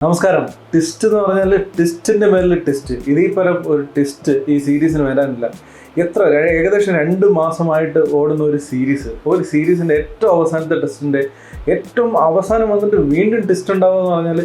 നമസ്കാരം. ട്വിസ്റ്റ് എന്ന് പറഞ്ഞാൽ ട്വിസ്റ്റിൻ്റെ മേലിൽ ട്വിസ്റ്റ്. ഇതിൽ പരം ഒരു ട്വിസ്റ്റ് ഈ സീരീസിന് വരാനില്ല. ഏകദേശം 2 മാസമായിട്ട് ഓടുന്ന ഒരു സീരീസിൻ്റെ ഏറ്റവും അവസാനത്തെ ടെസ്റ്റിൻ്റെ ഏറ്റവും അവസാനം വന്നിട്ട് വീണ്ടും ട്വിസ്റ്റ് ഉണ്ടാവുമെന്ന് പറഞ്ഞാൽ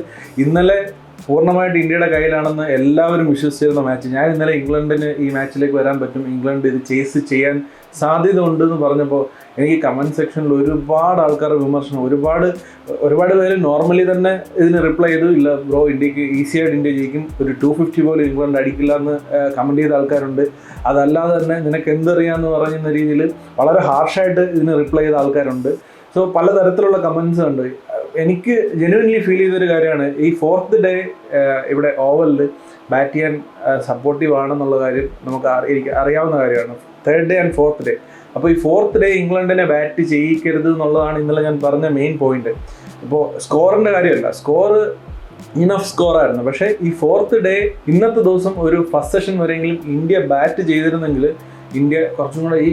ഇന്നലെ പൂർണ്ണമായിട്ട് ഇന്ത്യയുടെ കയ്യിലാണെന്ന് എല്ലാവരും വിശ്വസിച്ചിരുന്ന മാച്ച്. ഞാൻ ഇന്നലെ ഇംഗ്ലണ്ടിന് ഈ മാച്ചിലേക്ക് വരാൻ പറ്റും, ഇംഗ്ലണ്ട് ഇത് ചേസ് ചെയ്യാൻ സാധ്യത ഉണ്ടെന്ന് പറഞ്ഞപ്പോൾ എനിക്ക് കമൻറ്റ് സെക്ഷനിൽ ഒരുപാട് ആൾക്കാരുടെ വിമർശനം, ഒരുപാട് പേര് നോർമലി തന്നെ ഇതിന് റിപ്ലൈ ചെയ്തു, ഇല്ല ബ്രോ ഇന്ത്യക്ക് ഈസിയായിട്ട് ഇന്ത്യ ജയിക്കും, ഒരു 250 പോലും ഇംഗ്ലണ്ട് അടിക്കില്ല എന്ന് കമൻറ്റ് ചെയ്ത ആൾക്കാരുണ്ട്. അതല്ലാതെ തന്നെ നിനക്ക് എന്തറിയാമെന്ന് പറയുന്ന രീതിയിൽ വളരെ ഹാർഷായിട്ട് ഇതിന് റിപ്ലൈ ചെയ്ത ആൾക്കാരുണ്ട്. സോ പലതരത്തിലുള്ള കമൻസ് ഉണ്ട്. എനിക്ക് ജെന്യുവൻലി ഫീൽ ചെയ്തൊരു കാര്യമാണ്, ഈ 4th ഡേ ഇവിടെ ഓവലിൽ ബാറ്റ് ചെയ്യാൻ സപ്പോർട്ടീവ് ആണെന്നുള്ള കാര്യം നമുക്ക് അറിയാവുന്ന കാര്യമാണ്. 3rd day and 4th day. അപ്പോൾ ഈ 4th ഡേ ഇംഗ്ലണ്ടിനെ ബാറ്റ് ചെയ്യിക്കരുത് എന്നുള്ളതാണ് ഇന്നലെ ഞാൻ പറഞ്ഞ മെയിൻ പോയിന്റ്. ഇപ്പോൾ സ്കോറിൻ്റെ കാര്യമല്ല, ഇനഫ് സ്കോറായിരുന്നു. പക്ഷേ ഈ 4th ഡേ ഇന്നത്തെ ദിവസം ഒരു ഫസ്റ്റ് സെഷൻ വരെയെങ്കിലും ഇന്ത്യ ബാറ്റ് ചെയ്തിരുന്നെങ്കിൽ ഇന്ത്യ കുറച്ചും കൂടെ ഈ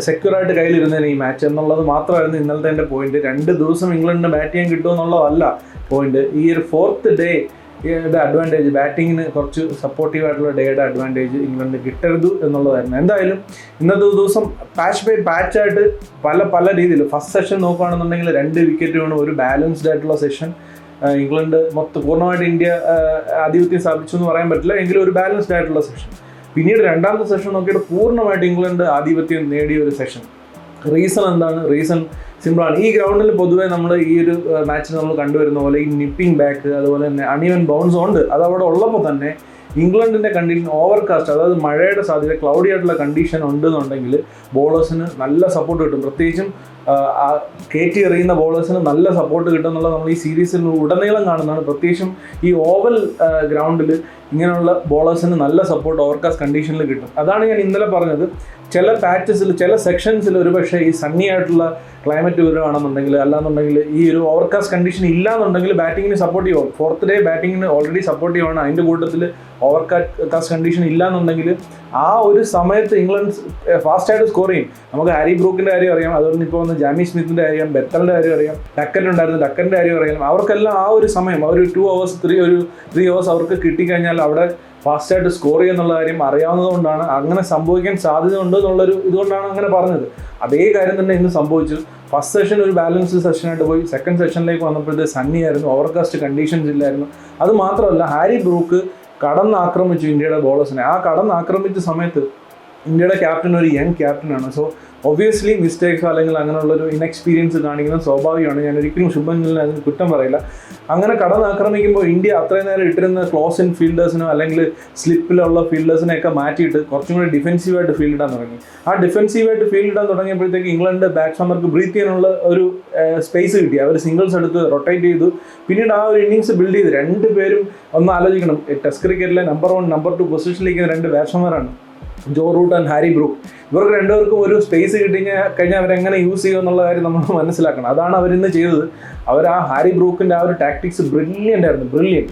സെക്യൂറായിട്ട് കയ്യിലിരുന്നതിന് ഈ മാച്ച് എന്നുള്ളത് മാത്രമായിരുന്നു ഇന്നലത്തെ എൻ്റെ പോയിന്റ്. 2 ദിവസം ഇംഗ്ലണ്ടിന് ബാറ്റ് ചെയ്യാൻ കിട്ടുമെന്നുള്ളതല്ല പോയിന്റ്. ഈ ഒരു 4th ഡേ അഡ്വാൻറ്റേജ്, ബാറ്റിങ്ങിന് കുറച്ച് സപ്പോർട്ടീവായിട്ടുള്ള ഡേയുടെ അഡ്വാൻറ്റേജ് ഇംഗ്ലണ്ട് കിട്ടരുത് എന്നുള്ളതായിരുന്നു. എന്തായാലും ഇന്നത്തെ ദിവസം പാച്ച് ബൈ പാച്ചായിട്ട് പല രീതിയിൽ ഫസ്റ്റ് സെഷൻ നോക്കുകയാണെന്നുണ്ടെങ്കിൽ 2 വിക്കറ്റ് വീണു, ഒരു ബാലൻസ്ഡ് ആയിട്ടുള്ള സെഷൻ. ഇംഗ്ലണ്ട് പൂർണ്ണമായിട്ട് ഇന്ത്യ ആധിപത്യം സ്ഥാപിച്ചു എന്ന് പറയാൻ പറ്റില്ല, എങ്കിലും ഒരു ബാലൻസ്ഡ് ആയിട്ടുള്ള സെഷൻ. പിന്നീട് 2ാമത്തെ സെഷൻ നോക്കിയിട്ട് പൂർണ്ണമായിട്ട് ഇംഗ്ലണ്ട് ആധിപത്യം നേടിയ ഒരു സെഷൻ. റീസൺ എന്താണ്? റീസൺ സിമ്പിളാണ്. ഈ ഗ്രൗണ്ടിൽ പൊതുവെ നമ്മൾ ഈ ഒരു മാച്ചിൽ നമ്മൾ കണ്ടുവരുന്ന പോലെ ഈ നിപ്പിംഗ് ബാക്ക്, അതുപോലെ തന്നെ അൺഈവൻ ബൗൺസ് ഉണ്ട്. അതവിടെ ഉള്ളപ്പോൾ തന്നെ ഇംഗ്ലണ്ടിൻ്റെ കണ്ടീഷൻ ഓവർകാസ്റ്റ്, അതായത് മഴയുടെ സാധ്യത, ക്ലൗഡി ആയിട്ടുള്ള കണ്ടീഷൻ ഉണ്ടെന്നുണ്ടെങ്കിൽ ബോളേഴ്സിന് നല്ല സപ്പോർട്ട് കിട്ടും. പ്രത്യേകിച്ചും കയറ്റി എറിയുന്ന ബോളേഴ്സിന് നല്ല സപ്പോർട്ട് കിട്ടും എന്നുള്ളത് നമ്മൾ ഈ സീരീസിൽ ഉടനീളം കാണുന്നതാണ്. പ്രത്യേകിച്ചും ഈ ഓവൽ ഗ്രൗണ്ടിൽ ഇങ്ങനെയുള്ള ബോളേഴ്സിന് നല്ല സപ്പോർട്ട് ഓവർകാസ്റ്റ് കണ്ടീഷനിൽ കിട്ടും. അതാണ് ഞാൻ ഇന്നലെ പറഞ്ഞത്. ചില പാച്ചസിൽ, ചില സെക്ഷൻസിൽ ഒരുപക്ഷെ ഈ സണ്ണി ആയിട്ടുള്ള ക്ലൈമറ്റ് വരുവാണെന്നുണ്ടെങ്കിൽ, അല്ലാന്നുണ്ടെങ്കിൽ ഈ ഒരു ഓവർകാസ്റ്റ് കണ്ടീഷൻ ഇല്ലാന്നുണ്ടെങ്കിൽ ബാറ്റിങ്ങിന് സപ്പോർട്ടീവ് ആവും. 4th ഡേ ബാറ്റിങ്ങിന് ഓൾറെഡി സപ്പോർട്ടീവ് ആണ്. അതിൻ്റെ കൂട്ടത്തിൽ ഓവർകാസ്റ്റ് കണ്ടീഷൻ ഇല്ലാന്നുണ്ടെങ്കിൽ ആ ഒരു സമയത്ത് ഇംഗ്ലണ്ട് ഫാസ്റ്റായിട്ട് സ്കോർ ചെയ്യും. നമുക്ക് ഹാരി ബ്രൂക്കിൻ്റെ കാര്യം അറിയാം, അതുകൊണ്ട് ഇപ്പോൾ വന്ന് ജാമി സ്മിത്തിൻ്റെ കാര്യം, ബെത്തലിൻ്റെ കാര്യം അറിയാം, ഡക്കറിൻ്റെ കാര്യം അറിയാം. അവർക്കെല്ലാം ആ ഒരു സമയം, ഒരു 2 hours 3 hours അവർക്ക് കിട്ടിക്കഴിഞ്ഞാൽ അവിടെ ഫാസ്റ്റായിട്ട് സ്കോർ ചെയ്യുന്നുള്ള കാര്യം അറിയാവുന്നതുകൊണ്ടാണ് അങ്ങനെ സംഭവിക്കാൻ സാധ്യത ഉണ്ട് എന്നുള്ളൊരു ഇതുകൊണ്ടാണ് അങ്ങനെ പറഞ്ഞത്. അതേ കാര്യം തന്നെ ഇന്ന് സംഭവിച്ചു. ഫസ്റ്റ് സെഷൻ ഒരു ബാലൻസ്ഡ് സെഷനായിട്ട് പോയി, സെക്കൻഡ് സെഷനിലേക്ക് വന്നപ്പോഴത്തെ സണ്ണി ആയിരുന്നു, ഓവർകാസ്റ്റ് കണ്ടീഷൻസ് ഇല്ലായിരുന്നു. അത് മാത്രമല്ല ഹാരി ബ്രൂക്ക് കടന്നാക്രമിച്ചു ഇന്ത്യയുടെ ബോളേഴ്സിനെ. ആ കടന്നാക്രമിച്ച സമയത്ത് ഇന്ത്യയുടെ ക്യാപ്റ്റൻ ഒരു യങ് ക്യാപ്റ്റനാണ്. സോ ഒബ്വിയസ്ലി മിസ്റ്റേക്സ് അല്ലെങ്കിൽ അങ്ങനെയുള്ളൊരു ഇൻഎക്സ്പീരിയൻസ് കാണിക്കുന്നത് സ്വാഭാവികമാണ്. ഞാൻ ഒരിക്കലും ശുഭൻ ഗില്ലിനെ അതിന് കുറ്റം പറയില്ല. അങ്ങനെ കടന്നാക്രമിക്കുമ്പോൾ ഇന്ത്യ അത്രയും നേരം ഇട്ടിരുന്ന ക്ലോസ് ഇൻ ഫീൽഡേഴ്സിനോ അല്ലെങ്കിൽ സ്ലിപ്പിലുള്ള ഫീൽഡേഴ്സിനെയൊക്കെ മാറ്റിയിട്ട് കുറച്ചും കൂടി ഡിഫെൻസീവായിട്ട് ഫീൽഡ് ഇടാൻ തുടങ്ങി. ആ ഡിഫെൻസീവായിട്ട് ഫീൽഡ് ഇടാൻ തുടങ്ങിയപ്പോഴത്തേക്ക് ഇംഗ്ലണ്ട് ബാറ്റ്സ്മാർക്ക് ബ്രീത്ത് ചെയ്യാനുള്ള ഒരു സ്പേസ് കിട്ടി. അവർ സിംഗിൾസ് എടുത്ത് റൊട്ടേറ്റ് ചെയ്തു. പിന്നീട് ആ ഒരു ഇന്നിങ്സ് ബിൽഡ് ചെയ്ത് 2 പേരും ഒന്ന് ആലോചിക്കണം, ടെസ്റ്റ് ക്രിക്കറ്റിലെ നമ്പർ 1 നമ്പർ 2 പൊസിഷനിലിരിക്കുന്ന 2 ബാറ്റ്സ്മാരാണ്, Joe Root and Harry Brook. ഇവർക്ക് 2 പേർക്കും ഒരു സ്പേസ് കഴിഞ്ഞാൽ അവരെങ്ങനെ യൂസ് ചെയ്യും എന്നുള്ള കാര്യം നമ്മൾ മനസ്സിലാക്കണം. അതാണ് അവരിന്ന് ചെയ്തത്. അവർ ആ ഹാരി ബ്രൂക്കിൻ്റെ ആ ഒരു ടാക്ടിക്സ് ബ്രില്യൻ്റ് ആയിരുന്നു.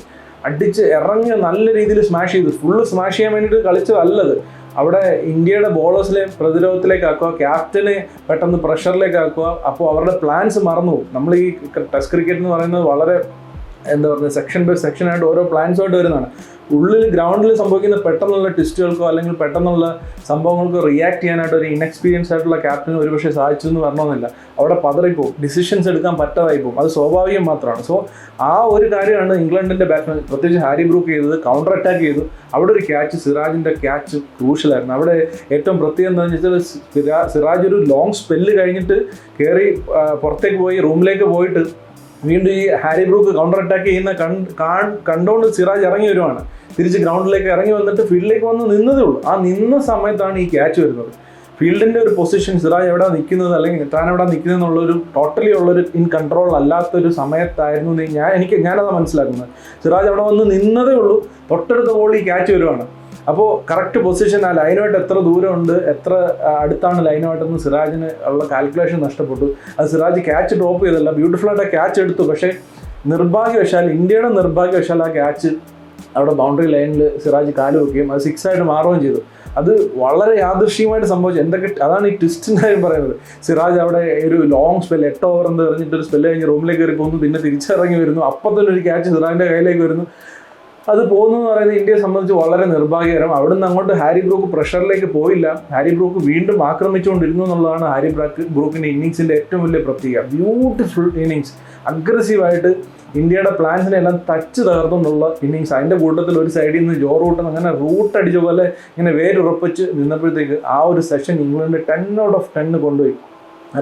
അടിച്ച് ഇറങ്ങി നല്ല രീതിയിൽ സ്മാഷ് ചെയ്തു. ഫുള്ള് സ്മാഷ് ചെയ്യാൻ വേണ്ടിയിട്ട് കളിച്ചതല്ലത്. അവിടെ ഇന്ത്യയുടെ ബോളേഴ്സിലെ പ്രതിരോധത്തിലേക്ക് ആക്കുക, ക്യാപ്റ്റനെ പെട്ടെന്ന് പ്രഷറിലേക്ക് ആക്കുക. അപ്പോൾ അവരുടെ പ്ലാൻസ് മറന്നു പോകും. നമ്മൾ ഈ ടെസ്റ്റ് ക്രിക്കറ്റ് എന്ന് പറയുന്നത് വളരെ സെക്ഷൻ ബൈ സെക്ഷനായിട്ട് ഓരോ പ്ലാൻസുമായിട്ട് വരുന്നതാണ്. ഗ്രൗണ്ടിൽ സംഭവിക്കുന്ന പെട്ടെന്നുള്ള ട്വിസ്റ്റുകൾക്കോ അല്ലെങ്കിൽ പെട്ടെന്നുള്ള സംഭവങ്ങൾക്കോ റിയാക്ട് ചെയ്യാനായിട്ട് ഒരു ഇൻഎക്സ്പീരിയൻസ് ആയിട്ടുള്ള ക്യാപ്റ്റന് ഒരുപക്ഷെ സാധിച്ചു എന്ന് വരണമെന്നില്ല. അവിടെ പതറിപ്പോവും, ഡിസിഷൻസ് എടുക്കാൻ പറ്റാതായി പോകും. അത് സ്വാഭാവികം മാത്രമാണ്. സോ ആ ഒരു കാര്യമാണ് ഇംഗ്ലണ്ടിൻ്റെ ബാറ്റ്സ്മാൻ, പ്രത്യേകിച്ച് ഹാരി ബ്രൂക്ക് ചെയ്തത്. കൗണ്ടർ അറ്റാക്ക് ചെയ്തു. അവിടെ ഒരു ക്യാച്ച്, സിറാജിൻ്റെ ക്യാച്ച് ക്രൂഷ്യലായിരുന്നു. അവിടെ ഏറ്റവും പ്രത്യേകം എന്താണെന്ന് വെച്ചാൽ സിറാജ് ഒരു ലോങ് സ്പെല്ല് കഴിഞ്ഞിട്ട് കയറി പുറത്തേക്ക് പോയി റൂമിലേക്ക് പോയിട്ട് വീണ്ടും ഈ ഹാരി ബ്രൂക്ക് കൗണ്ടർ അറ്റാക്ക് ചെയ്യുന്ന കണ്ടുകൊണ്ട് സിറാജ് ഇറങ്ങി വരുവാണ്. തിരിച്ച് ഗ്രൗണ്ടിലേക്ക് ഇറങ്ങി വന്നിട്ട് ഫീൽഡിലേക്ക് വന്ന് നിന്നതേ ഉള്ളൂ. ആ നിന്ന സമയത്താണ് ഈ ക്യാച്ച് വരുന്നത്. ഫീൽഡിൻ്റെ ഒരു പൊസിഷൻ, സിറാജ് എവിടെ നിൽക്കുന്നത് അല്ലെങ്കിൽ താൻ എവിടെ നിൽക്കുന്നത് എന്നുള്ളൊരു ടോട്ടലി ഉള്ളൊരു ഇൻ കൺട്രോൾ അല്ലാത്തൊരു സമയത്തായിരുന്നു ഞാനത് മനസ്സിലാക്കുന്നത്. സിറാജ് അവിടെ വന്ന് നിന്നതേ ഉള്ളൂ, തൊട്ടടുത്ത ബോൾ ഈ ക്യാച്ച് വരുവാണ്. അപ്പോൾ കറക്റ്റ് പൊസിഷൻ, ആ ലൈനുമായിട്ട് എത്ര ദൂരമുണ്ട്, എത്ര അടുത്താണ് ലൈനുമായിട്ടെന്ന് സിറാജിന് ഉള്ള കാൽക്കുലേഷൻ നഷ്ടപ്പെട്ടു. അത് സിറാജ് ക്യാച്ച് ഡ്രോപ്പ് ചെയ്തല്ല, ബ്യൂട്ടിഫുള്ളായിട്ട് ആ ക്യാച്ച് എടുത്തു. പക്ഷേ ഇന്ത്യയുടെ നിർഭാഗ്യവശാൽ ആ ക്യാച്ച് അവിടെ ബൗണ്ടറി ലൈനിൽ സിറാജ് കാല് വെക്കുകയും അത് 6 ആയിട്ട് മാറുകയും ചെയ്തു. അത് വളരെ യാദൃശ്യമായിട്ട് സംഭവിച്ചു. എന്തൊക്കെ അതാണ് ഈ ട്വിസ്റ്റിൻ്റെ കാര്യം പറയുന്നത്. സിറാജ് അവിടെ ഒരു ലോങ് സ്പെല്ല് 8 ഓവർ എന്ന് എറിഞ്ഞിട്ട് ഒരു സ്പെല്ല് കഴിഞ്ഞ് റൂമിലേക്ക് കയറി പോകുന്നു, പിന്നെ തിരിച്ചിറങ്ങി വരുന്നു, അപ്പം തന്നെ ഒരു ക്യാച്ച് സിറാജിൻ്റെ കയ്യിലേക്ക് വരുന്നു. അത് പോകുന്നു എന്ന് പറയുന്നത് ഇന്ത്യയെ സംബന്ധിച്ച് വളരെ നിർഭാഗ്യകരം. അവിടുന്ന് അങ്ങോട്ട് ഹാരി ബ്രൂക്ക് പ്രഷറിലേക്ക് പോയില്ല. ഹാരി ബ്രൂക്ക് വീണ്ടും ആക്രമിച്ചുകൊണ്ടിരുന്നു എന്നുള്ളതാണ് ഹാരി ബ്രൂക്കിൻ്റെ ഇന്നിങ്സിൻ്റെ ഏറ്റവും വലിയ പ്രത്യേകത. ബ്യൂട്ടിഫുൾ ഇന്നിങ്സ്, അഗ്രസീവായിട്ട് ഇന്ത്യയുടെ പ്ലാൻസിനെ എല്ലാം തച്ച് തകർത്തുന്നുള്ള ഇന്നിങ്സ്. അതിൻ്റെ കൂട്ടത്തിൽ ഒരു സൈഡിൽ നിന്ന് ജോ റൂട്ട് അങ്ങനെ റൂട്ട് അടിച്ച പോലെ ഇങ്ങനെ വേരുറപ്പിച്ച് നിന്നപ്പോഴത്തേക്ക് ആ ഒരു സെഷൻ ഇംഗ്ലണ്ട് 10 out of 10 കൊണ്ടുപോയി.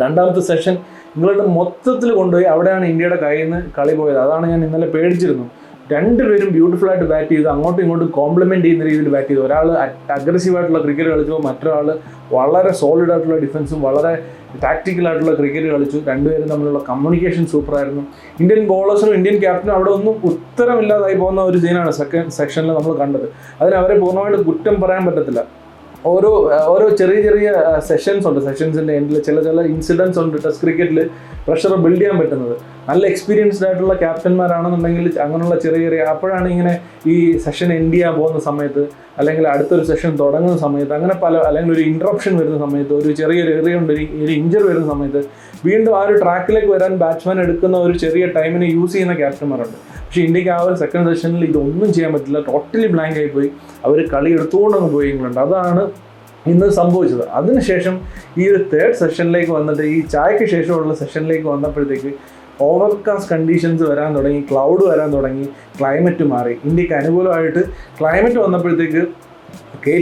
രണ്ടാമത്തെ സെഷൻ ഇംഗ്ലണ്ട് മൊത്തത്തിൽ കൊണ്ടുപോയി. അവിടെയാണ് ഇന്ത്യയുടെ കയ്യിൽ നിന്ന് കളി പോയത്. അതാണ് ഞാൻ ഇന്നലെ പേടിച്ചിരുന്നു. രണ്ടുപേരും ബ്യൂട്ടിഫുള്ളായിട്ട് ബാറ്റ് ചെയ്തു, അങ്ങോട്ടും ഇങ്ങോട്ടും കോംപ്ലിമെൻറ്റ് ചെയ്യുന്ന രീതിയിൽ ബാറ്റ് ചെയ്തു. ഒരാൾ അഗ്രസീവായിട്ടുള്ള ക്രിക്കറ്റ് കളിച്ചു, മറ്റൊരാൾ വളരെ സോളിഡ് ആയിട്ടുള്ള ഡിഫൻസും വളരെ ടാക്റ്റിക്കലായിട്ടുള്ള ക്രിക്കറ്റ് കളിച്ചു. രണ്ടുപേരും തമ്മിലുള്ള കമ്മ്യൂണിക്കേഷൻ സൂപ്പറായിരുന്നു. ഇന്ത്യൻ ബോളേഴ്സിനും ഇന്ത്യൻ ക്യാപ്റ്റനും അവിടെ ഒന്നും ഉത്തരമില്ലാതായി പോകുന്ന ഒരു സീനാണ് സെക്കൻഡ് സെക്ഷനിൽ നമ്മൾ കണ്ടത്. അതിന് അവരെ പൂർണ്ണമായിട്ട് കുറ്റം പറയാൻ പറ്റത്തില്ല. ഓരോ ചെറിയ സെഷൻസ് ഉണ്ട്. സെഷൻസിൻ്റെ എൻഡിൽ ചില ഇൻസിഡൻസ് ഉണ്ട് ടെസ്റ്റ് ക്രിക്കറ്റിൽ പ്രഷർ ബിൽഡ് ചെയ്യാൻ പറ്റുന്നത്. നല്ല എക്സ്പീരിയൻസ്ഡ് ആയിട്ടുള്ള ക്യാപ്റ്റന്മാരാണെന്നുണ്ടെങ്കിൽ അങ്ങനെയുള്ള ചെറിയ അപ്പോഴാണ് ഇങ്ങനെ ഈ സെഷൻ എൻഡ് ചെയ്യാൻ പോകുന്ന സമയത്ത്, അല്ലെങ്കിൽ അടുത്തൊരു സെഷൻ തുടങ്ങുന്ന സമയത്ത്, അങ്ങനെ അല്ലെങ്കിൽ ഒരു ഇൻട്രപ്ഷൻ വരുന്ന സമയത്ത്, ഒരു ചെറിയൊരു എറിയുണ്ട്, ഒരു ഇഞ്ചർ വരുന്ന സമയത്ത് വീണ്ടും ആ ഒരു ട്രാക്കിലേക്ക് വരാൻ ബാറ്റ്സ്മാൻ എടുക്കുന്ന ഒരു ചെറിയ ടൈമിനെ യൂസ് ചെയ്യുന്ന ക്യാപ്റ്റന്മാരുണ്ട്. പക്ഷേ ഇന്ത്യക്ക് ആ ഒരു സെക്കൻഡ് സെഷനിൽ ഇതൊന്നും ചെയ്യാൻ പറ്റില്ല. ടോട്ടലി ബ്ലാങ്ക് ആയിപ്പോയി. അവർ കളി എടുത്തുകൊണ്ടങ്ങ് പോയി ഇംഗ്ലണ്ട്. അതാണ് ഇന്ന് സംഭവിച്ചത്. അതിനുശേഷം ഈ ഒരു തേർഡ് സെഷനിലേക്ക് വന്നിട്ട്, ഈ ചായയ്ക്ക് ശേഷമുള്ള സെഷനിലേക്ക് വന്നപ്പോഴത്തേക്ക് ഓവർകാസ്റ്റ് കണ്ടീഷൻസ് വരാൻ തുടങ്ങി, ക്ലൗഡ് വരാൻ തുടങ്ങി, ക്ലൈമറ്റ് മാറി. ഇന്ത്യക്ക് അനുകൂലമായിട്ട് ക്ലൈമറ്റ് വന്നപ്പോഴത്തേക്ക് കെ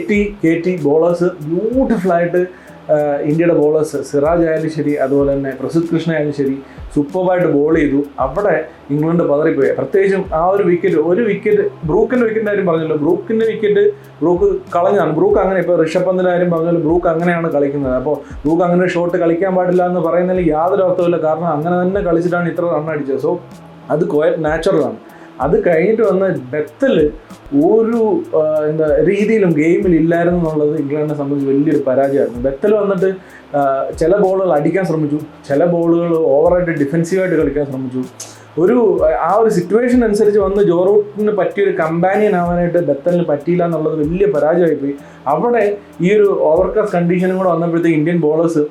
ടി ബോളേഴ്സ് ബ്യൂട്ടിഫുള്ളായിട്ട് ഇന്ത്യയുടെ ബോളേഴ്സ് സിറാജ് ആയാലും ശരി, അതുപോലെ തന്നെ പ്രസിദ്ധ് കൃഷ്ണ ആയാലും ശരി, സൂപ്പർബായിട്ട് ബോൾ ചെയ്തു. അവിടെ ഇംഗ്ലണ്ട് പതറിപ്പോയി. പ്രത്യേകിച്ചും ആ ഒരു വിക്കറ്റ് ബ്രൂക്കിൻ്റെ വിക്കറ്റിൻ്റെ കാര്യം പറഞ്ഞല്ലോ. ബ്രൂക്ക് കളഞ്ഞാണ്. ബ്രൂക്ക് അങ്ങനെ, ഇപ്പോൾ ഋഷഭ് പന്തിൻ്റെ കാര്യം പറഞ്ഞാലും ബ്രൂക്ക് അങ്ങനെയാണ് കളിക്കുന്നത്. അപ്പോൾ ബ്രൂക്ക് അങ്ങനെ ഷോട്ട് കളിക്കാൻ പാടില്ല എന്ന് പറയുന്നതിൽ യാതൊരു അർത്ഥമില്ല. കാരണം അങ്ങനെ തന്നെ കളിച്ചിട്ടാണ് ഇത്ര റൺ അടിച്ചത്. സോ അത് ക്വയറ്റ് നാച്ചുറലാണ്. അത് കഴിഞ്ഞിട്ട് വന്ന ബെത്തൽ ഒരു രീതിയിലും ഗെയിമിൽ ഇല്ലായിരുന്നു എന്നുള്ളത് ഇംഗ്ലണ്ടിനെ സംബന്ധിച്ച് വലിയൊരു പരാജയമായിരുന്നു. ബെത്തൽ വന്നിട്ട് ചില ബോളുകൾ അടിക്കാൻ ശ്രമിച്ചു, ചില ബോളുകൾ ഓവറായിട്ട് ഡിഫെൻസീവായിട്ട് കളിക്കാൻ ശ്രമിച്ചു. ആ ഒരു സിറ്റുവേഷൻ അനുസരിച്ച് വന്ന് ജോ റൂട്ടിന് പറ്റിയൊരു കമ്പാനിയൻ ആവാനായിട്ട് ബെത്തലിന് പറ്റിയില്ല എന്നുള്ളത് വലിയ പരാജയമായിപ്പോയി. അവിടെ ഈ ഒരു ഓവർകാസ്റ്റ് കണ്ടീഷനും കൂടെ വന്നപ്പോഴത്തേക്ക് ഇന്ത്യൻ ബോളേഴ്സ്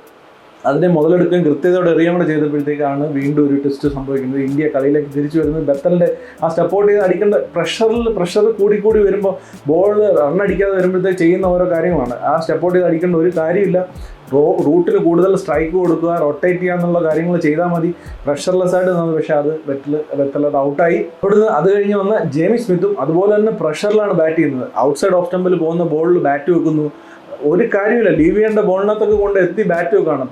അതിനെ മുതലെടുക്കുകയും കൃത്യതയോടെ എറിയാൻ കൂടെ ചെയ്തപ്പോഴത്തേക്കാണ് വീണ്ടും ഒരു ടെസ്റ്റ് സംഭവിക്കുന്നത്. ഇന്ത്യ കളിയിലേക്ക് തിരിച്ചു വരുന്നത് ബെത്തലിൻ്റെ ആ സപ്പോർട്ട് ചെയ്ത് അടിക്കേണ്ട പ്രഷർ കൂടി വരുമ്പോൾ ബോൾ റണ്ണടിക്കാതെ വരുമ്പോഴത്തേക്ക് ചെയ്യുന്ന ഓരോ കാര്യങ്ങളാണ്. ആ സപ്പോർട്ട് ചെയ്ത് അടിക്കേണ്ട ഒരു കാര്യമില്ല. റൂട്ടിൽ കൂടുതൽ സ്ട്രൈക്ക് കൊടുക്കുക, റൊട്ടേറ്റ് ചെയ്യുക എന്നുള്ള കാര്യങ്ങൾ ചെയ്താൽ മതി. പ്രഷർലെസ് ആയിട്ട് നിന്നത്. പക്ഷേ അത് ബെത്തൽ ഔട്ടായി. അവിടുന്ന് അത് കഴിഞ്ഞ് വന്ന ജെയിമി സ്മിത്തും അതുപോലെ തന്നെ പ്രഷറിലാണ് ബാറ്റ് ചെയ്യുന്നത്. ഔട്ട്സൈഡ് ഓഫ് സ്റ്റമ്പിൽ പോകുന്ന ബോളിൽ ബാറ്റ് വെക്കുന്നു. ഒരു കാര്യമില്ല, ലീവ് ചെയ്യേണ്ട ബോളിനകത്തൊക്കെ കൊണ്ട് എത്തി ബാറ്റ് വെക്കാണ്.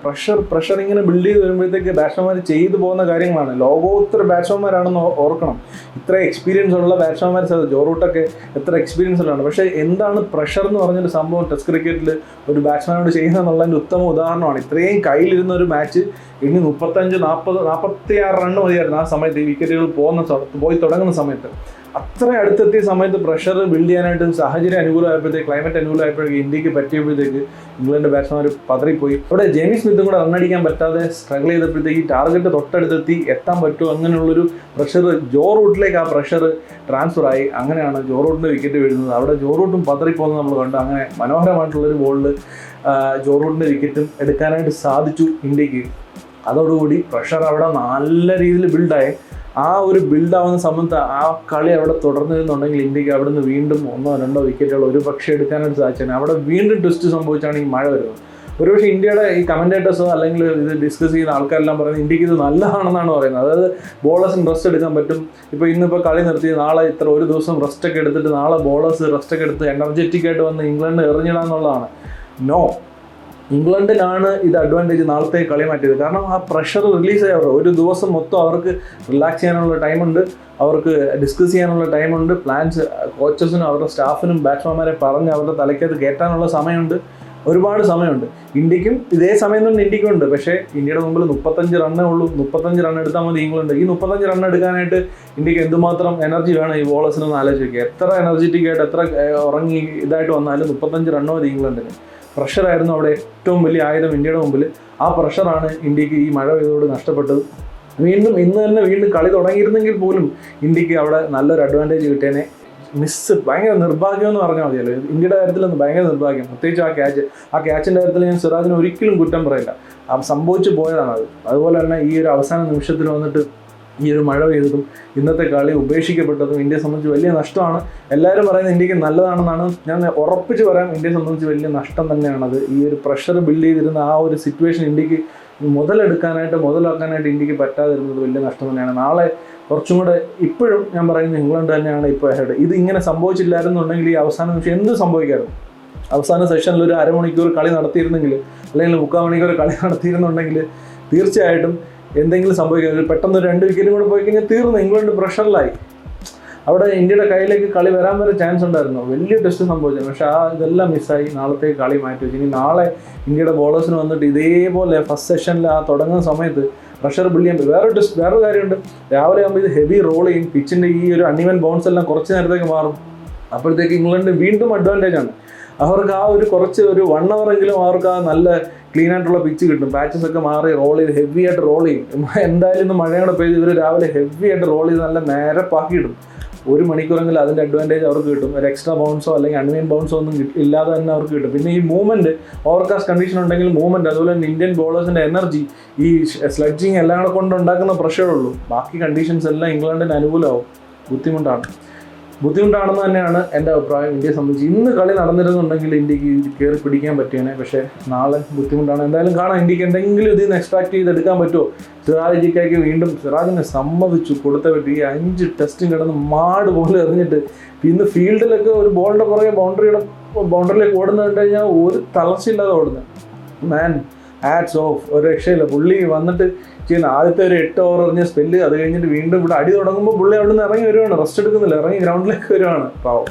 പ്രഷർ ഇങ്ങനെ ബിൽഡ് ചെയ്ത് വരുമ്പോഴത്തേക്ക് ബാറ്റ്സ്മാൻമാർ ചെയ്തു പോകുന്ന കാര്യങ്ങളാണ്. ലോകോത്തര ബാറ്റ്സ്മാൻമാരാണെന്ന് ഓർക്കണം. ഇത്ര എക്സ്പീരിയൻസ് ഉള്ള ബാറ്റ്സ്മാൻമാർ, ജോ റൂട്ടൊക്കെ എത്ര എക്സ്പീരിയൻസ് ഉള്ളതാണ്. പക്ഷേ എന്താണ് പ്രഷർ എന്ന് പറഞ്ഞൊരു സംഭവം ടെസ്റ്റ് ക്രിക്കറ്റിൽ ഒരു ബാറ്റ്സ്മാനോട് ചെയ്യുന്നത് എന്നുള്ളതിൻ്റെ ഉത്തമ ഉദാഹരണമാണ്. ഇത്രയും കയ്യിലിരുന്ന ഒരു മാച്ച് ഇനി 45-46 റണ്ണ് മതിയായിരുന്നു ആ സമയത്ത്. ഈ വിക്കറ്റുകൾ പോയി തുടങ്ങുന്ന സമയത്ത് അത്ര അടുത്തെത്തിയ സമയത്ത് പ്രഷർ ബിൽഡ് ചെയ്യാനായിട്ട് സാഹചര്യം അനുകൂലമായപ്പോഴത്തേക്ക്, ക്ലൈമറ്റ് അനുകൂലമായപ്പോഴേക്ക് ഇന്ത്യക്ക് പറ്റിയപ്പോഴത്തേക്ക് ഇംഗ്ലണ്ട് ബാറ്റ്സ്മാർ പതറിപ്പോയി. അവിടെ ജെയിമി സ്മിത്തും കൂടെ റണ്ണടിക്കാൻ പറ്റാതെ സ്ട്രഗിൾ ചെയ്തപ്പോഴത്തേക്ക് ടാർഗറ്റ് തൊട്ടടുത്തെത്തി എത്താൻ പറ്റുമോ അങ്ങനെയുള്ളൊരു പ്രഷർ ജോ റൂട്ടിലേക്ക് ആ പ്രഷർ ട്രാൻസ്ഫർ ആയി. അങ്ങനെയാണ് ജോ റൂട്ടിൻ്റെ വിക്കറ്റ് വീഴുന്നത്. അവിടെ ജോ റൂട്ടും പതറിപ്പോകുന്നത് നമ്മൾ കണ്ടു. അങ്ങനെ മനോഹരമായിട്ടുള്ളൊരു ബോളിൽ ജോ റൂട്ടിൻ്റെ വിക്കറ്റും എടുക്കാനായിട്ട് സാധിച്ചു ഇന്ത്യക്ക്. അതോടുകൂടി പ്രഷർ അവിടെ നല്ല രീതിയിൽ ബിൽഡായി. ആ ഒരു ബിൽഡാവുന്ന സമയത്ത് ആ കളി അവിടെ തുടർന്നിരുന്നുണ്ടെങ്കിൽ ഇന്ത്യക്ക് അവിടെ നിന്ന് വീണ്ടും 1-2 വിക്കറ്റുകൾ ഒരു പക്ഷേ എടുക്കാനായിട്ട് സാധിച്ചത്. അവിടെ വീണ്ടും ട്വിസ്റ്റ് സംഭവിച്ചാണ് ഈ മഴ വരുന്നത്. ഒരുപക്ഷെ ഇന്ത്യയുടെ ഈ കമൻറ്റേറ്റേഴ്സോ അല്ലെങ്കിൽ ഇത് ഡിസ്കസ് ചെയ്യുന്ന ആൾക്കാരെല്ലാം പറയുന്നത് ഇന്ത്യക്ക് ഇത് നല്ലതാണെന്നാണ് പറയുന്നത്. അതായത് ബോളേഴ്സിന് റെസ്റ്റ് എടുക്കാൻ പറ്റും. ഇന്നിപ്പോൾ കളി നിർത്തി നാളെ ഒരു ദിവസം റെസ്റ്റൊക്കെ എടുത്തിട്ട് നാളെ ബോളേഴ്സ് റെസ്റ്റൊക്കെ എടുത്ത് എനർജറ്റിക് ആയിട്ട് വന്ന് ഇംഗ്ലണ്ട് എറിഞ്ഞിടാന്നുള്ളതാണ്. നോ, ഇംഗ്ലണ്ടിനാണ് ഇത് അഡ്വാൻറ്റേജ് നാളത്തെ കളി മാറ്റിയത്. കാരണം ആ പ്രഷർ റിലീസായി. ഒരു ദിവസം മൊത്തം അവർക്ക് റിലാക്സ് ചെയ്യാനുള്ള ടൈമുണ്ട്, അവർക്ക് ഡിസ്കസ് ചെയ്യാനുള്ള ടൈമുണ്ട്. പ്ലാൻസ് കോച്ചസിനും അവരുടെ സ്റ്റാഫിനും ബാറ്റ്സ്മാൻമാരെ പറഞ്ഞ് അവരുടെ തലയ്ക്കകത്ത് കയറ്റാനുള്ള സമയമുണ്ട്. ഒരുപാട് സമയമുണ്ട്. ഇന്ത്യക്കും ഇതേ സമയം തന്നെ ഇന്ത്യക്കും ഉണ്ട്. പക്ഷേ ഇന്ത്യയുടെ മുമ്പിൽ 35 റണ്ണേ ഉള്ളൂ. 35 റൺ എടുത്താൽ മതി ഇംഗ്ലണ്ട്. ഈ 35 റൺ എടുക്കാനായിട്ട് ഇന്ത്യക്ക് എന്തുമാത്രം എനർജി വേണം ഈ ബോളേഴ്സിനൊന്ന് ആലോചിക്കുക. എത്ര എനർജറ്റിക് ആയിട്ട് എത്ര ഉറങ്ങി ഇതായിട്ട് വന്നാലും 35 റണ്ണ് മതി ഇംഗ്ലണ്ടിന്. പ്രഷറായിരുന്നു അവിടെ ഏറ്റവും വലിയ ആയുധം ഇന്ത്യയുടെ മുമ്പിൽ. ആ പ്രഷറാണ് ഇന്ത്യക്ക് ഈ മഴ പെയ്തോട് നഷ്ടപ്പെട്ടത്. ഇന്ന് തന്നെ കളി തുടങ്ങിയിരുന്നെങ്കിൽ പോലും ഇന്ത്യക്ക് അവിടെ നല്ലൊരു അഡ്വാൻറ്റേജ് കിട്ടിയേനെ. ഭയങ്കര നിർഭാഗ്യം എന്ന് പറഞ്ഞാൽ മതിയല്ലോ. ഇന്ത്യയുടെ കാര്യത്തിലൊന്നും ഭയങ്കര നിർഭാഗ്യം, പ്രത്യേകിച്ച് ആ ക്യാച്ചിൻ്റെ കാര്യത്തിൽ ഞാൻ സിറാജിനെ ഒരിക്കലും കുറ്റം പറയില്ല. സംഭവിച്ചു പോയതാണ് അത്. അതുപോലെ തന്നെ ഈ ഒരു അവസാന നിമിഷത്തിൽ വന്നിട്ട് ഈ ഒരു മഴ പെയ്തതും ഇന്നത്തെ കളി ഉപേക്ഷിക്കപ്പെട്ടതും ഇന്ത്യയെ സംബന്ധിച്ച് വലിയ നഷ്ടമാണ്. എല്ലാവരും പറയുന്നത് ഇന്ത്യക്ക് നല്ലതാണെന്നാണ്. ഞാൻ ഉറപ്പിച്ച് പറയാം, ഇന്ത്യയെ സംബന്ധിച്ച് വലിയ നഷ്ടം തന്നെയാണത്. ഈ ഒരു പ്രഷർ ബിൽഡ് ചെയ്തിരുന്ന ആ ഒരു സിറ്റുവേഷൻ ഇന്ത്യക്ക് മുതലാക്കാനായിട്ട് ഇന്ത്യക്ക് പറ്റാതിരുന്നത് വലിയ നഷ്ടം തന്നെയാണ്. നാളെ കുറച്ചും കൂടെ, ഇപ്പോഴും ഞാൻ പറയുന്നത് ഇംഗ്ലണ്ട് തന്നെയാണ് ഇപ്പോൾ ഹെഡ്. ഇത് ഇങ്ങനെ സംഭവിച്ചില്ലായിരുന്നുണ്ടെങ്കിൽ ഈ അവസാന നിമിഷം എന്ത് സംഭവിക്കായിരുന്നു? അവസാന സെഷനിൽ ഒരു അരമണിക്കൂർ കളി നടത്തിയിരുന്നെങ്കിൽ, അല്ലെങ്കിൽ 3/4 മണിക്കൂർ കളി നടത്തിയിരുന്നുണ്ടെങ്കിൽ തീർച്ചയായിട്ടും എന്തെങ്കിലും സംഭവിക്കാം. പെട്ടെന്ന് 2 വിക്കറ്റും കൂടെ പോയി കഴിഞ്ഞാൽ തീർന്നു, ഇംഗ്ലണ്ട് പ്രഷറിലായി. അവിടെ ഇന്ത്യയുടെ കയ്യിലേക്ക് കളി വരാൻ വരെ ചാൻസ് ഉണ്ടായിരുന്നു. വലിയ ടെസ്റ്റ് സംഭവിച്ചു. പക്ഷേ ഇതെല്ലാം മിസ്സായി. നാളത്തേക്ക് കളി മാറ്റി വെച്ചു. ഇനി നാളെ ഇന്ത്യയുടെ ബോളേഴ്സിന് വന്നിട്ട് ഇതേപോലെ ഫസ്റ്റ് സെഷനിൽ തുടങ്ങുന്ന സമയത്ത് പ്രഷർ ബിൽഡ് ചെയ്യാൻ വേറൊരു കാര്യമുണ്ട്. രാവിലെ ആകുമ്പോൾ ഇത് ഹെവി റോൾ ചെയ്യും. പിച്ചിൻ്റെ ഈ ഒരു അൺഇവൻ ബൗൺസ് എല്ലാം കുറച്ച് നേരത്തേക്ക് മാറും. അപ്പോഴത്തേക്ക് ഇംഗ്ലണ്ട് വീണ്ടും അഡ്വാൻറ്റേജ് ആണ്. അവർക്ക് ഒരു 1 hour എങ്കിലും അവർക്ക് നല്ല ക്ലീൻ ആയിട്ടുള്ള പിച്ച് കിട്ടും. പാച്ചസ് ഒക്കെ മാറി റോൾ ചെയ്ത് ഹെവി ആയിട്ട് റോൾ ചെയ്യും. എന്തായാലും ഇന്ന് മഴയോടെ പെയ്ത് ഇവർ രാവിലെ ഹെവി ആയിട്ട് റോൾ ചെയ്ത് നല്ല നേരപ്പാക്കിയിടും. 1 മണിക്കൂറെങ്കിലും അതിൻ്റെ അഡ്വാൻറ്റേജ് അവർക്ക് കിട്ടും. ഒരു എക്സ്ട്രാ ബൗൺസോ അല്ലെങ്കിൽ അൺവൈൻ ബൗൺസോ ഒന്നും ഇല്ലാതെ തന്നെ അവർക്ക് കിട്ടും. പിന്നെ ഈ മൂവ്മെൻറ്റ്, ഓവർകാസ്റ്റ് കണ്ടീഷൻ ഉണ്ടെങ്കിൽ മൂവ്മെൻറ്റ്, അതുപോലെ തന്നെ ഇന്ത്യൻ ബോളേഴ്സിൻ്റെ എനർജി, ഈ സ്ലഡ്ജിങ് എല്ലാം കൂടെ കൊണ്ടുണ്ടാക്കുന്ന പ്രഷറേ ഉള്ളൂ. ബാക്കി കണ്ടീഷൻസ് എല്ലാം ഇംഗ്ലണ്ടിന് അനുകൂലമാവും. ബുദ്ധിമുട്ടാണെന്ന് തന്നെയാണ് എൻ്റെ അഭിപ്രായം. ഇന്ത്യയെ സംബന്ധിച്ച് ഇന്ന് കളി നടന്നിരുന്നുണ്ടെങ്കിൽ ഇന്ത്യക്ക് കയറി പിടിക്കാൻ പറ്റിയേനെ. പക്ഷേ നാളെ ബുദ്ധിമുട്ടാണ്. എന്തായാലും കാണാം ഇന്ത്യക്ക് എന്തെങ്കിലും ഇതിൽ നിന്ന് എക്സ്ട്രാക്ട് ചെയ്തെടുക്കാൻ പറ്റുമോ. സിറാജിക്കായ്ക്ക് വീണ്ടും സിറാജിനെ സമ്മതിച്ചു കൊടുത്ത പറ്റി. ഈ 5 ടെസ്റ്റും കിടന്ന് മാട് പോലെ എറിഞ്ഞിട്ട് ഇന്ന് ഫീൽഡിലൊക്കെ ഒരു ബോളിൻ്റെ പുറകെ ബൗണ്ടറിയിലേക്ക് ഓടുന്നത് കണ്ടു കഴിഞ്ഞാൽ ഒരു തളർച്ചയില്ലാതെ ഓടുന്നത്. മാൻ, ഹാറ്റ്സ് ഓഫ്. ഒരു രക്ഷയില്ല. പുള്ളി വന്നിട്ട് ചെയ്യുന്ന ആദ്യത്തെ ഒരു 8 ഓവർ എറിഞ്ഞ സ്പെല്ല്, അത് കഴിഞ്ഞിട്ട് വീണ്ടും ഇവിടെ അടി തുടങ്ങുമ്പോൾ പുള്ളി അവിടെ നിന്ന് ഇറങ്ങി വരുവാണ്. റെസ്റ്റ് എടുക്കുന്നില്ല, ഇറങ്ങി ഗ്രൗണ്ടിലേക്ക് വരുവാണ്. പാവം,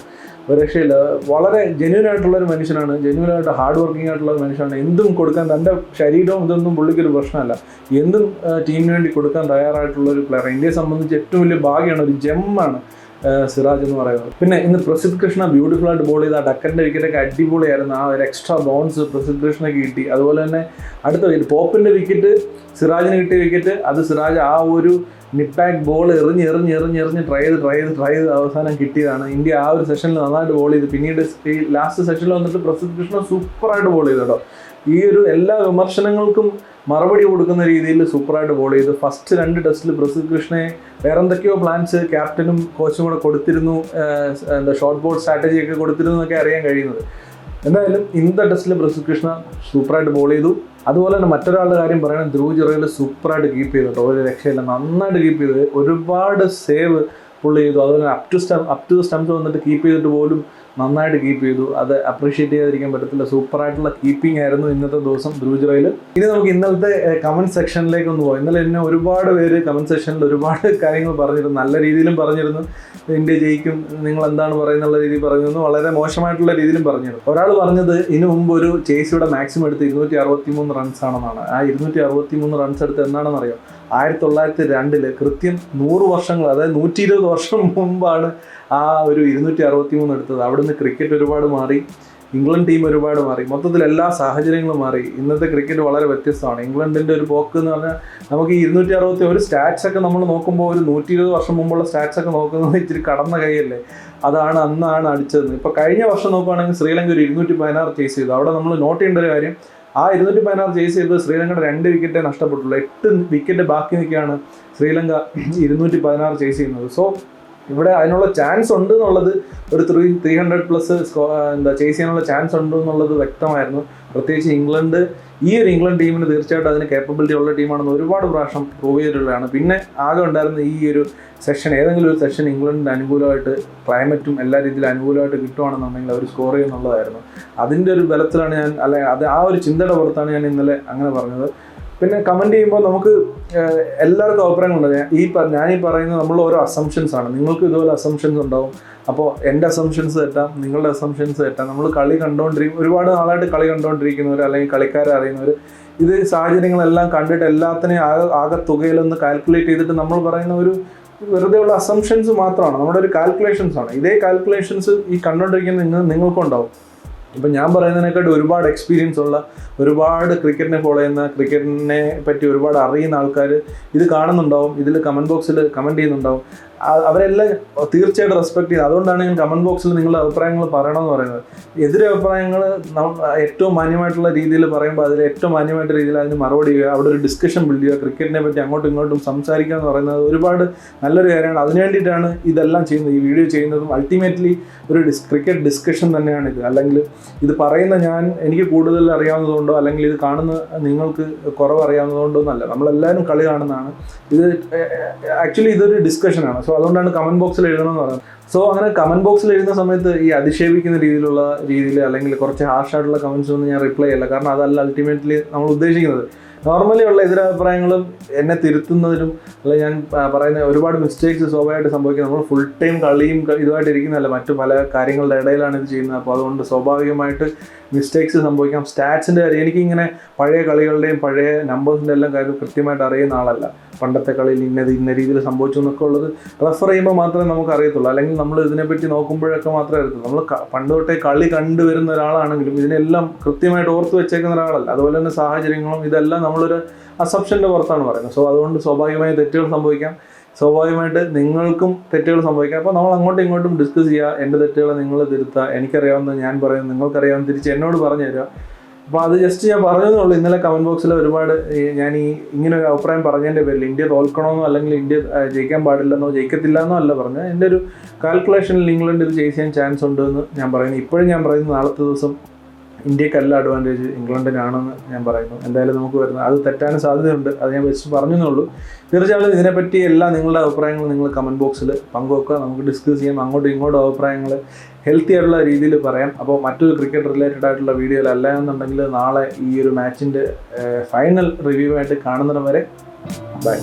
ഒരു രക്ഷയില്ല. വളരെ ജെന്യൂൻ ആയിട്ടുള്ളൊരു മനുഷ്യനാണ്. ജെന്യൂനായിട്ട് ഹാർഡ് വർക്കിംഗ് ആയിട്ടുള്ള മനുഷ്യനാണ്. എന്തും കൊടുക്കാൻ, തൻ്റെ ശരീരവും ഇതൊന്നും പുള്ളിക്കൊരു പ്രശ്നമല്ല. എന്തും ടീമിന് വേണ്ടി കൊടുക്കാൻ തയ്യാറായിട്ടുള്ളൊരു പ്ലെയർ. ഇന്ത്യയെ സംബന്ധിച്ച് ഏറ്റവും വലിയ ഭാഗ്യമാണ്, ഒരു ജെമ്മാണ് സിറാജ് എന്ന് പറയുന്നത്. പിന്നെ ഇന്ന് പ്രസിദ്ധ് കൃഷ്ണ ബ്യൂട്ടിഫുൾ ആയിട്ട് ബോൾ ചെയ്ത് ആ ഡക്കൻ്റെ വിക്കറ്റൊക്കെ അടിപൊളിയായിരുന്നു. ആ ഒരു എക്സ്ട്രാ ബൗൺസ് പ്രസിദ്ധ് കൃഷ്ണയ്ക്ക് കിട്ടി. അതുപോലെ തന്നെ അടുത്ത വിക്കറ്റ്, പോപ്പിൻ്റെ വിക്കറ്റ്, സിറാജിന് കിട്ടിയ വിക്കറ്റ്, അത് സിറാജ് ആ ഒരു നിപ്പാക്ക് ബോൾ എറിഞ്ഞ് ട്രൈ ചെയ്ത് അവസാനം കിട്ടിയതാണ്. ഇന്ത്യ ആ ഒരു സെഷനിൽ നന്നായിട്ട് ബോൾ ചെയ്ത്. പിന്നീട് ഈ ലാസ്റ്റ് സെഷനിൽ വന്നിട്ട് പ്രസിദ്ധ് കൃഷ്ണ സൂപ്പറായിട്ട് ബോൾ ചെയ്തു കേട്ടോ. ഈ ഒരു എല്ലാ വിമർശനങ്ങൾക്കും മറുപടി കൊടുക്കുന്ന രീതിയിൽ സൂപ്പറായിട്ട് ബോൾ ചെയ്തു. ഫസ്റ്റ് 2 ടെസ്റ്റിൽ പ്രസിദ്ധ് കൃഷ്ണയെ വേറെ എന്തൊക്കെയോ പ്ലാൻസ് ക്യാപ്റ്റനും കോച്ചും കൂടെ കൊടുത്തിരുന്നു, ഷോർട്ട് ബോൾ സ്ട്രാറ്റജി ഒക്കെ കൊടുത്തിരുന്നു എന്നൊക്കെ അറിയാൻ കഴിയുന്നത്. എന്തായാലും ഇന്നത്തെ ടെസ്റ്റിൽ പ്രസിദ്ധ് കൃഷ്ണ സൂപ്പറായിട്ട് ബോൾ ചെയ്തു. അതുപോലെ തന്നെ മറ്റൊരാളുടെ കാര്യം പറയുന്നത്, ധ്രുവ് ജുറേൽ സൂപ്പറായിട്ട് കീപ്പ് ചെയ്തു കേട്ടോ. ഒരു രക്ഷയില്ല, നന്നായിട്ട് കീപ്പ് ചെയ്ത്. ഒരുപാട് സേവ് പുള്ളി ചെയ്തു. അതുപോലെ അപ് ടു സ്റ്റംപ്സ് വന്നിട്ട് കീപ്പ് ചെയ്തിട്ട് പോലും നന്നായിട്ട് കീപ്പ് ചെയ്തു. അത് അപ്രീഷിയേറ്റ് ചെയ്യാതിരിക്കാൻ പറ്റത്തില്ല. സൂപ്പറായിട്ടുള്ള കീപ്പിംഗ് ആയിരുന്നു ഇന്നത്തെ ദിവസം ധ്രുവ് ജുറേൽ. ഇനി നമുക്ക് ഇന്നലത്തെ കമൻറ്റ് സെക്ഷനിലേക്ക് ഒന്ന് പോകാം. ഇന്നലെ എന്നെ ഒരുപാട് പേര് കമൻറ്റ് സെക്ഷനിൽ ഒരുപാട് കാര്യങ്ങൾ പറഞ്ഞിരുന്നു. നല്ല രീതിയിലും പറഞ്ഞിരുന്നു, ഇന്ത്യ ജയിക്കും, നിങ്ങൾ എന്താണ് പറയുന്നുള്ള രീതിയിൽ പറഞ്ഞിരുന്നു. വളരെ മോശമായിട്ടുള്ള രീതിയിലും പറഞ്ഞിരുന്നു. ഒരാൾ പറഞ്ഞത് ഇതിനു മുമ്പ് ഒരു ചേസിയുടെ മാക്സിമം എടുത്ത് 263 റൺസ് ആണെന്നാണ്. ആ 263 റൺസ് എടുത്ത് എന്താണെന്ന് അറിയാം? 1902 കൃത്യം 100 വർഷങ്ങൾ, അതായത് 120 വർഷം മുമ്പാണ് ആ ഒരു 263 എടുത്തത്. അവിടുന്ന് ക്രിക്കറ്റ് ഒരുപാട് മാറി, ഇംഗ്ലണ്ട് ടീം ഒരുപാട് മാറി, മൊത്തത്തിൽ എല്ലാ സാഹചര്യങ്ങളും മാറി. ഇന്നത്തെ ക്രിക്കറ്റ് വളരെ വ്യത്യസ്തമാണ്. ഇംഗ്ലണ്ടിൻ്റെ ഒരു പോക്ക് എന്ന് പറഞ്ഞാൽ നമുക്ക് ഈ 261 സ്റ്റാറ്റ്സ് ഒക്കെ നമ്മൾ നോക്കുമ്പോൾ ഒരു 120 വർഷം മുമ്പുള്ള സ്റ്റാറ്റ്സ് ഒക്കെ നോക്കുന്നത് ഇച്ചിരി കടന്ന കൈയല്ലേ. അന്നാണ് അടിച്ചത്. ഇപ്പോൾ കഴിഞ്ഞ വർഷം നോക്കുകയാണെങ്കിൽ ശ്രീലങ്ക ഒരു 216 ചേസ് ചെയ്തു. അവിടെ നമ്മൾ നോട്ട് ചെയ്യേണ്ട ഒരു കാര്യം, ആ 216 ചേസ് ചെയ്ത് ശ്രീലങ്കയുടെ 2 വിക്കറ്റേ നഷ്ടപ്പെട്ടുള്ളൂ. 8 വിക്കറ്റ് ബാക്കി നിൽക്കുകയാണ് ശ്രീലങ്ക 216 ചേസ് ചെയ്യുന്നത്. സോ ഇവിടെ അതിനുള്ള ചാൻസ് ഉണ്ട് എന്നുള്ളത്, ഒരു 300+ ചേസ് ചെയ്യാനുള്ള ചാൻസ് ഉണ്ട് എന്നുള്ളത് വ്യക്തമായിരുന്നു. പ്രത്യേകിച്ച് ഈ ഒരു ഇംഗ്ലണ്ട് ടീമിന് തീർച്ചയായിട്ടും അതിന് കേപ്പബിലിറ്റി ഉള്ള ടീമാണെന്ന് ഒരുപാട് പ്രാവശ്യം പ്രൂവ് ചെയ്തിട്ടുള്ളതാണ്. പിന്നെ ആകെ ഉണ്ടായിരുന്ന ഈ ഒരു സെഷൻ, ഏതെങ്കിലും ഒരു സെഷൻ ഇംഗ്ലണ്ടിന് അനുകൂലമായിട്ട്, ക്ലൈമറ്റും എല്ലാ രീതിയിലും അനുകൂലമായിട്ട് കിട്ടുവാണെന്നുണ്ടെങ്കിൽ അവർ സ്കോർ ചെയ്യുന്നുള്ളതായിരുന്നു. അതിൻ്റെ ഒരു ബലത്തിലാണ് ആ ഒരു ചിന്തയുടെ പുറത്താണ് ഞാൻ ഇന്നലെ അങ്ങനെ പറഞ്ഞത്. പിന്നെ കമൻറ്റ് ചെയ്യുമ്പോൾ നമുക്ക് എല്ലാവർക്കും അഭിപ്രായങ്ങളുണ്ട്. ഞാൻ ഈ പറയുന്നത് നമ്മൾ ഓരോ അസംഷൻസ് ആണ്. നിങ്ങൾക്ക് ഇതുപോലെ അസംഷൻസ് ഉണ്ടാവും. അപ്പോൾ എൻ്റെ അസംഷൻസ് തെറ്റാം, നിങ്ങളുടെ അസംഷൻസ് തെറ്റാം. നമ്മൾ കളി കണ്ടുകൊണ്ടിരിക്കും, ഒരുപാട് നാളായിട്ട് കളി കണ്ടുകൊണ്ടിരിക്കുന്നവർ അല്ലെങ്കിൽ കളിക്കാരെ അറിയുന്നവർ ഇത് സാഹചര്യങ്ങളെല്ലാം കണ്ടിട്ട് എല്ലാത്തിനെയും ആകെ തുകയിലൊന്ന് കാൽക്കുലേറ്റ് ചെയ്തിട്ട് നമ്മൾ പറയുന്ന ഒരു വെറുതെ ഉള്ള അസംഷൻസ് മാത്രമാണ്, നമ്മുടെ ഒരു കാൽക്കുലേഷൻസ് ആണ്. ഇതേ കാൽക്കുലേഷൻസ് ഈ കണ്ടുകൊണ്ടിരിക്കുന്ന നിങ്ങൾക്കും ഉണ്ടാവും. ഇപ്പം ഞാൻ പറയുന്നതിനെക്കാട്ട് ഒരുപാട് എക്സ്പീരിയൻസ് ഉള്ള, ഒരുപാട് ക്രിക്കറ്റിനെ ഫോളോ ചെയ്യുന്ന, ക്രിക്കറ്റിനെ പറ്റി ഒരുപാട് അറിയുന്ന ആൾക്കാർ ഇത് കാണുന്നുണ്ടാവും, ഇതിൽ കമൻറ്റ് ബോക്സിൽ കമൻറ്റ് ചെയ്യുന്നുണ്ടാവും. അവരെല്ലാം തീർച്ചയായിട്ടും റെസ്പെക്ട് ചെയ്യുന്നത്. അതുകൊണ്ടാണ് ഞാൻ കമൻറ്റ് ബോക്സിൽ നിങ്ങളുടെ അഭിപ്രായങ്ങൾ പറയണമെന്ന് പറയുന്നത്. എതിരഭിപ്രായങ്ങൾ ഏറ്റവും മാന്യമായിട്ടുള്ള രീതിയിൽ പറയുമ്പോൾ അതിൽ ഏറ്റവും മാന്യമായിട്ട് രീതിയിൽ അതിന് മറുപടി ചെയ്യുക, അവിടെ ഒരു ഡിസ്കഷൻ ബിൽഡ് ചെയ്യുക, ക്രിക്കറ്റിനെ പറ്റി അങ്ങോട്ടും ഇങ്ങോട്ടും സംസാരിക്കുക എന്ന് പറയുന്നത് ഒരുപാട് നല്ലൊരു കാര്യമാണ്. അതിനുവേണ്ടിയിട്ടാണ് ഇതെല്ലാം ചെയ്യുന്നത്, ഈ വീഡിയോ ചെയ്യുന്നതും. അൾട്ടിമേറ്റ്ലി ഒരു ക്രിക്കറ്റ് ഡിസ്കഷൻ തന്നെയാണ് ഇത്. അല്ലെങ്കിൽ ഇത് പറയുന്ന എനിക്ക് കൂടുതൽ അറിയാവുന്നതുകൊണ്ടോ അല്ലെങ്കിൽ ഇത് കാണുന്ന നിങ്ങൾക്ക് കുറവ് അറിയാവുന്നതുകൊണ്ടോ എന്നല്ല, നമ്മളെല്ലാവരും കളി കാണുന്നതാണ്. ഇത് ആക്ച്വലി ഇതൊരു ഡിസ്കഷനാണ്. സോ അതുകൊണ്ടാണ് കമൻറ്റ് ബോക്സിൽ എഴുതണമെന്ന് പറയുന്നത്. സോ അങ്ങനെ കമൻറ്റ് ബോക്സിൽ എഴുതുന്ന സമയത്ത് ഈ അധിക്ഷേപിക്കുന്ന രീതിയിൽ അല്ലെങ്കിൽ കുറച്ച് ഹാർഷായിട്ടുള്ള കമൻറ്റ്സ് ഒന്നും ഞാൻ റിപ്ലൈ ചെയ്യില്ല. കാരണം അതല്ല അൾട്ടിമേറ്റ്ലി നമ്മൾ ഉദ്ദേശിക്കുന്നത്. നോർമലി ഉള്ള എതിരഭിപ്രായങ്ങളും എന്നെ തിരുത്തുന്നതിനും അല്ലെങ്കിൽ ഞാൻ പറയുന്ന ഒരുപാട് മിസ്റ്റേക്സ് സ്വാഭാവികമായിട്ട് സംഭവിക്കും. നമ്മൾ ഫുൾ ടൈം കളിയും ഇതുമായിട്ട് ഇരിക്കുന്നതല്ല, മറ്റു പല കാര്യങ്ങളുടെ ഇടയിലാണ് ഇത് ചെയ്യുന്നത്. അപ്പോൾ അതുകൊണ്ട് സ്വാഭാവികമായിട്ട് മിസ്റ്റേക്സ് സംഭവിക്കാം. സ്റ്റാറ്റ്സിൻ്റെ കാര്യം എനിക്കിങ്ങനെ പഴയ കളികളുടെയും പഴയ നമ്പേഴ്സിൻ്റെ എല്ലാം കാര്യം കൃത്യമായിട്ട് അറിയുന്ന ആളല്ല. പണ്ടത്തെ കളിയിൽ ഇന്ന രീതിയിൽ സംഭവിച്ചു എന്നൊക്കെ ഉള്ളത് റെഫർ ചെയ്യുമ്പോൾ മാത്രമേ നമുക്ക് അറിയത്തുള്ളൂ. അല്ലെങ്കിൽ നമ്മൾ ഇതിനെപ്പറ്റി നോക്കുമ്പോഴൊക്കെ മാത്രമേ അറിയത്തുള്ളൂ. നമ്മൾ പണ്ട് തൊട്ടേ കളി കണ്ടുവരുന്ന ഒരാളാണെങ്കിലും ഇതിനെല്ലാം കൃത്യമായിട്ട് ഓർത്ത് വെച്ചേക്കുന്ന ഒരാളല്ല. അതുപോലെ തന്നെ സാഹചര്യങ്ങളും ഇതെല്ലാം നമ്മളൊരു അസംപ്ഷൻ്റെ പുറത്താണ് പറയുന്നത്. സോ അതുകൊണ്ട് സ്വാഭാവികമായി തെറ്റുകൾ സംഭവിക്കാം, സ്വാഭാവികമായിട്ട് നിങ്ങൾക്കും തെറ്റുകൾ സംഭവിക്കാം. അപ്പോൾ നമ്മൾ അങ്ങോട്ടും ഇങ്ങോട്ടും ഡിസ്കസ് ചെയ്യുക, എൻ്റെ തെറ്റുകൾ നിങ്ങൾ തിരുത്തുക, എനിക്കറിയാവുന്നത് ഞാൻ പറയുന്നത് നിങ്ങൾക്കറിയാവുന്ന തിരിച്ച് എന്നോട് പറഞ്ഞു തരിക. അപ്പോൾ അത് ജസ്റ്റ് ഞാൻ പറഞ്ഞതേ ഉള്ളൂ. ഇന്നലെ കമൻറ്റ് ബോക്സിൽ ഒരുപാട് ഞാൻ ഇങ്ങനെ ഒരു അഭിപ്രായം പറഞ്ഞതിൻ്റെ പേരിൽ ഇന്ത്യ തോൽക്കണമെന്നോ അല്ലെങ്കിൽ ഇന്ത്യ ജയിക്കാൻ പാടില്ലെന്നോ ജയിക്കത്തില്ല എന്നോ അല്ല പറഞ്ഞത്. എൻ്റെ ഒരു കാൽക്കുലേഷനിൽ ഇംഗ്ലണ്ട് ഇത് ചെയ്യാൻ ചാൻസ് ഉണ്ടെന്ന് ഞാൻ പറയുന്നു. ഇപ്പോഴും ഞാൻ പറയുന്നു നാളത്തെ ദിവസം ഇന്ത്യക്കല്ല അഡ്വാൻറ്റേജ്, ഇംഗ്ലണ്ടിനാണെന്ന് ഞാൻ പറയുന്നു. എന്തായാലും നമുക്ക് വരുന്നത് അത് തെറ്റാനും സാധ്യതയുണ്ട്. അത് ഞാൻ വെച്ച് പറഞ്ഞതേ ഉള്ളൂ. തീർച്ചയായിട്ടും ഇതിനെപ്പറ്റി എല്ലാം നിങ്ങളുടെ അഭിപ്രായങ്ങൾ നിങ്ങൾ കമൻറ്റ് ബോക്സിൽ പങ്കുവെക്കുക. നമുക്ക് ഡിസ്കസ് ചെയ്യാം. അങ്ങോട്ടും ഇങ്ങോട്ടും അഭിപ്രായങ്ങൾ ഹെൽത്തി ആയിട്ടുള്ള രീതിയിൽ പറയാം. അപ്പോൾ മറ്റൊരു ക്രിക്കറ്റ് റിലേറ്റഡ് ആയിട്ടുള്ള വീഡിയോയിലല്ല എന്നുണ്ടെങ്കിൽ നാളെ ഈ ഒരു മാച്ചിൻ്റെ ഫൈനൽ റിവ്യൂ ആയിട്ട് കാണുന്നതിന് വരെ ബൈ.